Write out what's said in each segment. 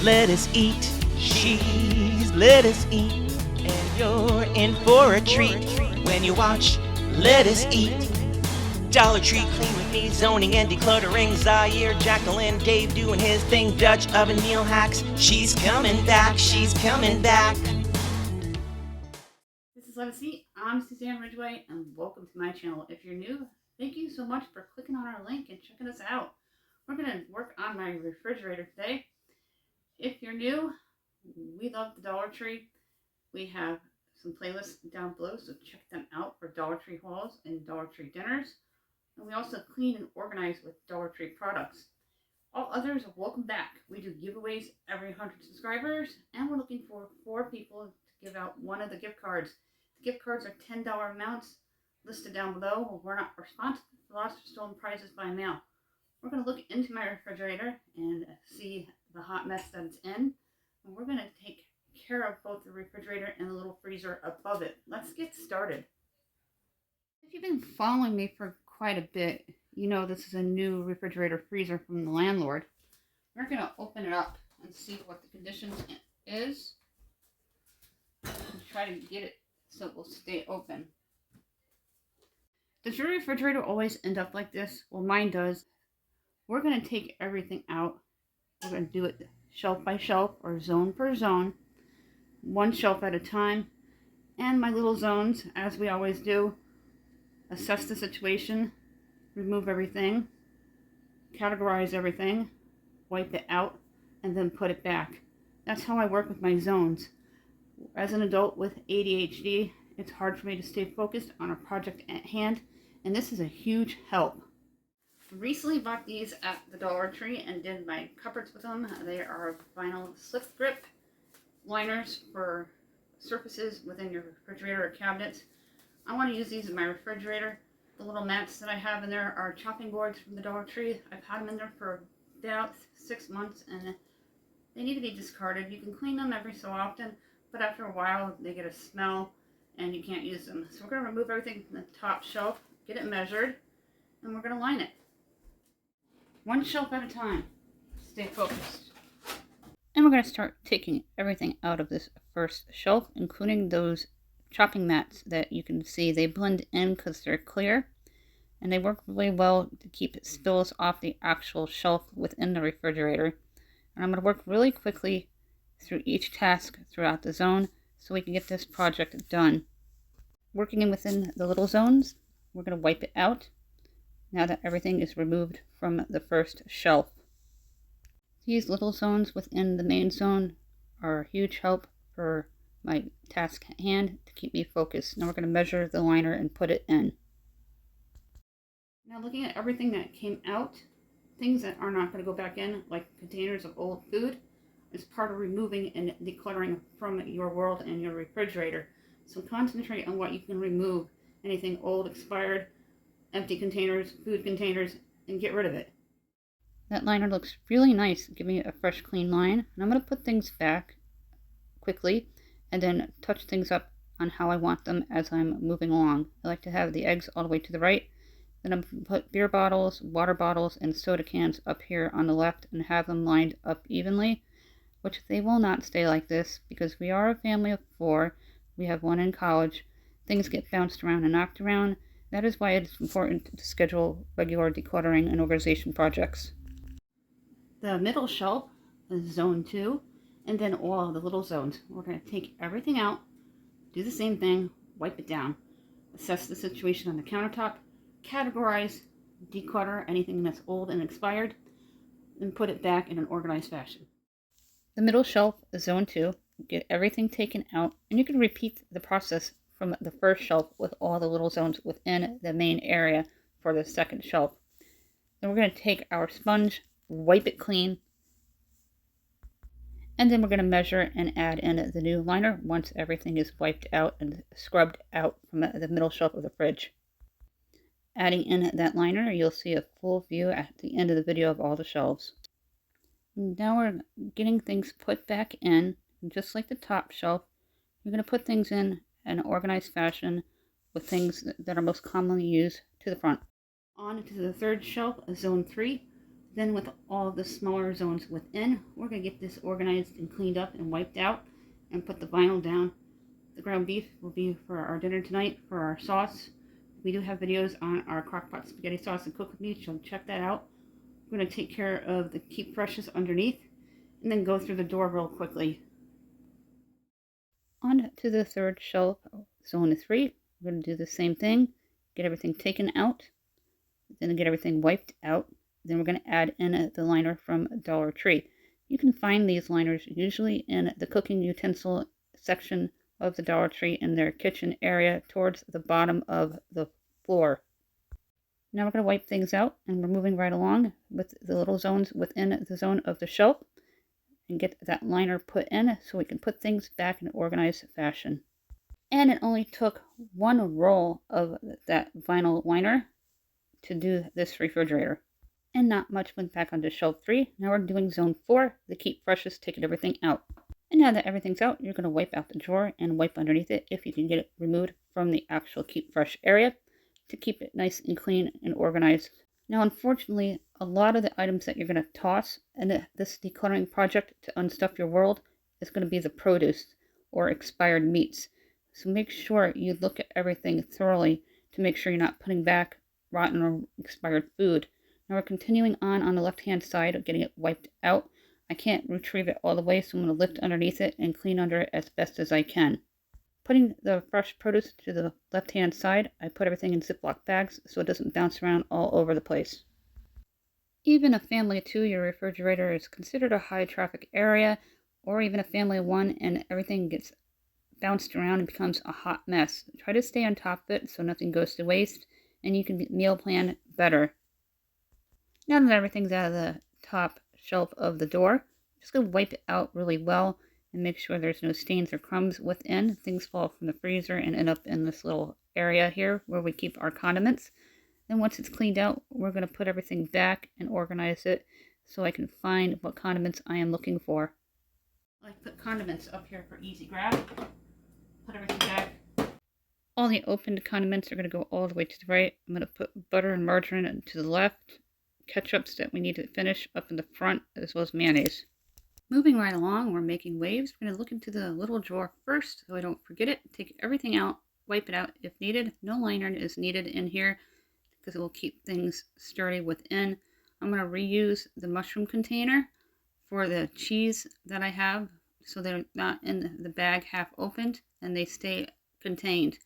Let us eat, she's let us eat, and you're in for a treat when you watch Let Us Eat. Dollar Tree clean with me, zoning and decluttering. Zaire, Jacqueline, Dave doing his thing, Dutch oven meal hacks. She's coming back, she's coming back. This is Let Us Eat. I'm Suzanne Ridgway, and welcome to my channel. If you're new, thank you so much for clicking on our link and checking us out. We're going to work on my refrigerator today. If you're new, we love the Dollar Tree. We have some playlists down below, so check them out for Dollar Tree hauls and Dollar Tree dinners. And we also clean and organize with Dollar Tree products. All others are welcome back. We do giveaways every 100 subscribers, and we're looking for 4 people to give out one of the gift cards. The gift cards are $10 amounts listed down below. We're not responsible for lost or stolen prizes by mail. We're going to look into my refrigerator and see the hot mess that it's in. And we're going to take care of both the refrigerator and the little freezer above it. Let's get started. If you've been following me for quite a bit, you know this is a new refrigerator freezer from the landlord. We're going to open it up and see what the condition is and try to get it so it will stay open. Does your refrigerator always end up like this? Well, mine does. We're going to take everything out. We're going to do it shelf by shelf or zone per zone, one shelf at a time. And my little zones, as we always do, assess the situation, remove everything, categorize everything, wipe it out, and then put it back. That's how I work with my zones. As an adult with ADHD, it's hard for me to stay focused on a project at hand, and this is a huge help. I recently bought these at the Dollar Tree and did my cupboards with them. They are vinyl slip grip liners for surfaces within your refrigerator or cabinets. I want to use these in my refrigerator. The little mats that I have in there are chopping boards from the Dollar Tree. I've had them in there for about 6 months and they need to be discarded. You can clean them every so often, but after a while they get a smell and you can't use them. So we're going to remove everything from the top shelf, get it measured, and we're going to line it. One shelf at a time. Stay focused. And we're going to start taking everything out of this first shelf, including those chopping mats that you can see. They blend in because they're clear, and they work really well to keep spills off the actual shelf within the refrigerator. And I'm going to work really quickly through each task throughout the zone so we can get this project done. Working in within the little zones, we're going to wipe it out now that everything is removed from the first shelf. These little zones within the main zone are a huge help for my task at hand to keep me focused. Now we're going to measure the liner and put it in. Now looking at everything that came out, things that are not going to go back in, like containers of old food, is part of removing and decluttering from your world and your refrigerator. So concentrate on what you can remove. Anything old, expired, empty containers, food containers, and get rid of it. That liner looks really nice, giving it a fresh, clean line. And I'm going to put things back quickly and then touch things up on how I want them as I'm moving along. I like to have the eggs all the way to the right. Then I'm going to put beer bottles, water bottles, and soda cans up here on the left and have them lined up evenly, which they will not stay like this because we are a family of 4. We have 1 in college. Things get bounced around and knocked around. That is why it's important to schedule regular decluttering and organization projects. The middle shelf is zone 2, and then all the little zones. We're going to take everything out, do the same thing, wipe it down, assess the situation on the countertop, categorize, declutter anything that's old and expired, and put it back in an organized fashion. The middle shelf is zone 2. Get everything taken out, and you can repeat the process from the first shelf with all the little zones within the main area for the second shelf. Then we're going to take our sponge, wipe it clean, and then we're going to measure and add in the new liner once everything is wiped out and scrubbed out from the middle shelf of the fridge. Adding in that liner, you'll see a full view at the end of the video of all the shelves. Now we're getting things put back in, just like the top shelf. You're going to put things in an organized fashion with things that are most commonly used to the front. On to the third shelf, zone 3. Then with all the smaller zones within, we're going to get this organized and cleaned up and wiped out and put the vinyl down. The ground beef will be for our dinner tonight for our sauce. We do have videos on our crockpot spaghetti sauce and cook with me, so check that out. We're going to take care of the keep freshes underneath and then go through the door real quickly. On to the third shelf, zone 3. We're going to do the same thing, get everything taken out, then get everything wiped out. Then we're going to add in the liner from Dollar Tree. You can find these liners usually in the cooking utensil section of the Dollar Tree in their kitchen area towards the bottom of the floor. Now we're going to wipe things out, and we're moving right along with the little zones within the zone of the shelf and get that liner put in so we can put things back in an organized fashion. And it only took one roll of that vinyl liner to do this refrigerator. And not much went back onto shelf 3. Now we're doing zone 4, the keep freshes, taking everything out. And now that everything's out, you're going to wipe out the drawer and wipe underneath it if you can get it removed from the actual keep fresh area to keep it nice and clean and organized. Now, unfortunately, a lot of the items that you're going to toss in this decluttering project to unstuff your world is going to be the produce or expired meats. So make sure you look at everything thoroughly to make sure you're not putting back rotten or expired food. Now we're continuing on the left-hand side of getting it wiped out. I can't retrieve it all the way, so I'm going to lift underneath it and clean under it as best as I can. Putting the fresh produce to the left-hand side, I put everything in Ziploc bags so it doesn't bounce around all over the place. Even a family of 2, your refrigerator is considered a high-traffic area, or even a family of 1, and everything gets bounced around and becomes a hot mess. Try to stay on top of it so nothing goes to waste, and you can meal plan better. Now that everything's out of the top shelf of the door, I'm just going to wipe it out really well and make sure there's no stains or crumbs within. Things fall from the freezer and end up in this little area here where we keep our condiments. Then once it's cleaned out, we're going to put everything back and organize it so I can find what condiments I am looking for. I put condiments up here for easy grab. Put everything back. All the opened condiments are going to go all the way to the right. I'm going to put butter and margarine to the left. Ketchups that we need to finish up in the front, as well as mayonnaise. Moving right along, we're making waves. We're going to look into the little drawer first so I don't forget it. Take everything out, wipe it out if needed. No liner is needed in here because it will keep things sturdy within. I'm going to reuse the mushroom container for the cheese that I have so they're not in the bag half opened and they stay contained.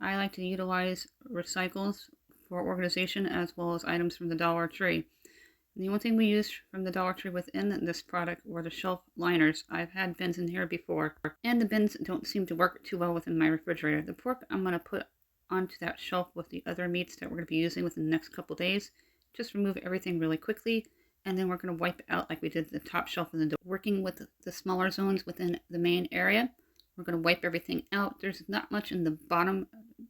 I like to utilize recycles for organization as well as items from the Dollar Tree. The only thing we used from the Dollar Tree within this product were the shelf liners. I've had bins in here before, and the bins don't seem to work too well within my refrigerator. The pork I'm going to put onto that shelf with the other meats that we're going to be using within the next couple days. Just remove everything really quickly, and then we're going to wipe it out like we did the top shelf in the door. Working with the smaller zones within the main area, we're going to wipe everything out. There's not much in the bottom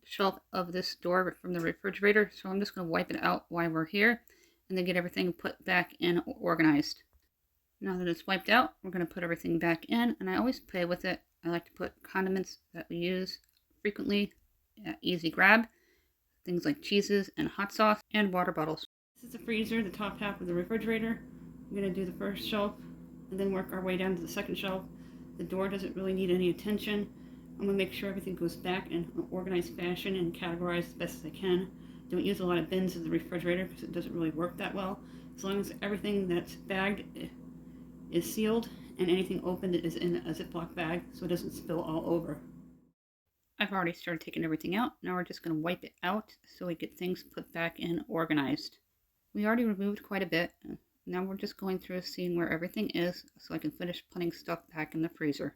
shelf of this door from the refrigerator, so I'm just going to wipe it out while we're here and then get everything put back in organized. Now that it's wiped out, we're going to put everything back in, and I always play with it. I like to put condiments that we use frequently at easy grab, things like cheeses and hot sauce and water bottles. This is the freezer, the top half of the refrigerator. We're going to do the first shelf and then work our way down to the second shelf. The door doesn't really need any attention. I'm going to make sure everything goes back in an organized fashion and categorized as best as I can. Don't use a lot of bins in the refrigerator because it doesn't really work that well. As long as everything that's bagged is sealed and anything opened is in a Ziploc bag so it doesn't spill all over. I've already started taking everything out. Now we're just going to wipe it out so we get things put back in organized. We already removed quite a bit. Now we're just going through seeing where everything is so I can finish putting stuff back in the freezer.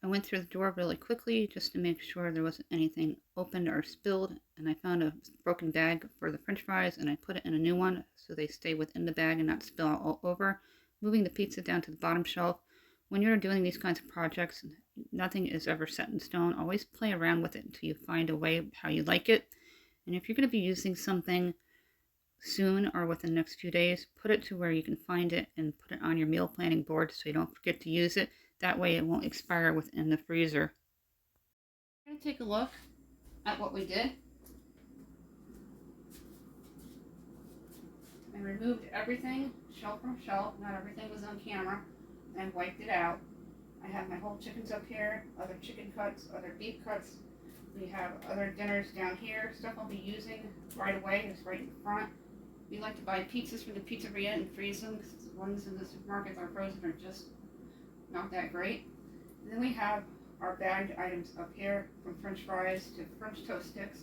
I went through the door really quickly just to make sure there wasn't anything opened or spilled, and I found a broken bag for the french fries and I put it in a new one so they stay within the bag and not spill out all over. Moving the pizza down to the bottom shelf. When you're doing these kinds of projects, nothing is ever set in stone. Always play around with it until you find a way how you like it. And if you're going to be using something soon or within the next few days, put it to where you can find it and put it on your meal planning board so you don't forget to use it. That way it won't expire within the freezer. I'm going to take a look at what we did. and removed everything shelf from shelf. Not everything was on camera, and wiped it out. I have my whole chickens up here, other chicken cuts, other beef cuts. We have other dinners down here. Stuff I'll be using right away is right in front. We like to buy pizzas from the pizzeria and freeze them because the ones in the supermarkets are frozen are just not that great. And then we have our bagged items up here, from French fries to French toast sticks.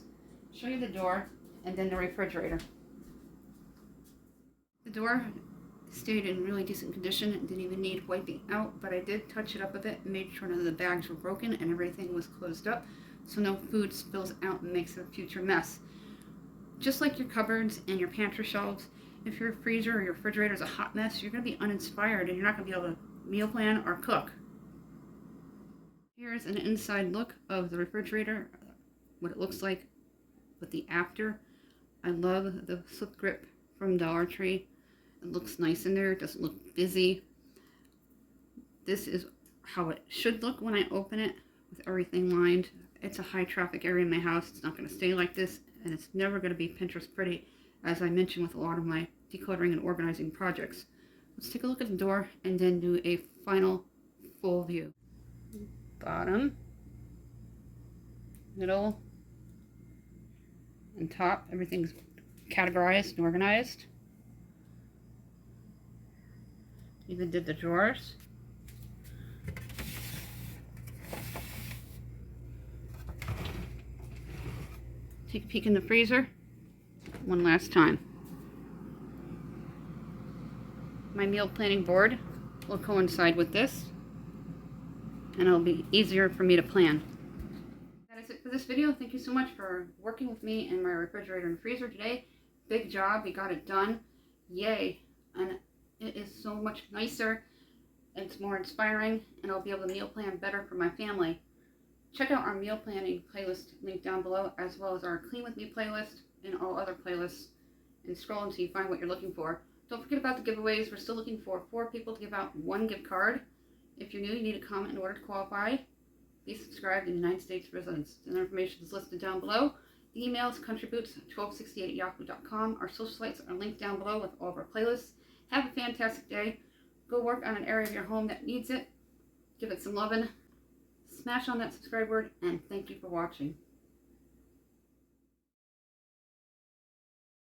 Show you the door and then the refrigerator. The door stayed in really decent condition and didn't even need wiping out, but I did touch it up a bit and made sure none of the bags were broken and everything was closed up so no food spills out and makes a future mess. Just like your cupboards and your pantry shelves, if your freezer or your refrigerator is a hot mess, you're going to be uninspired and you're not going to be able to meal plan or cook. Here's an inside look of the refrigerator, what it looks like with the after. I love the slip grip from Dollar Tree. It looks nice in there. It doesn't look busy. This is how it should look when I open it with everything lined. It's a high traffic area in my house. It's not going to stay like this, and it's never going to be Pinterest pretty, as I mentioned with a lot of my decluttering and organizing projects. Let's take a look at the door and then do a final full view. Bottom, middle, and top. Everything's categorized and organized. Even did the drawers. Take a peek in the freezer one last time. My meal planning board will coincide with this, and it'll be easier for me to plan. That is it for this video. Thank you so much for working with me in my refrigerator and freezer today. Big job, we got it done. Yay. And it is so much nicer, it's more inspiring, and I'll be able to meal plan better for my family. Check out our meal planning playlist link down below, as well as our Clean With Me playlist and all other playlists, and scroll until you find what you're looking for. Don't forget about the giveaways. We're still looking for 4 people to give out 1 gift card. If you're new, you need a comment in order to qualify. Be subscribed in United States residents. The information is listed down below. The email is countryboots1268@yahoo.com. Our social sites are linked down below with all of our playlists. Have a fantastic day. Go work on an area of your home that needs it. Give it some loving. Smash on that subscribe word, and thank you for watching.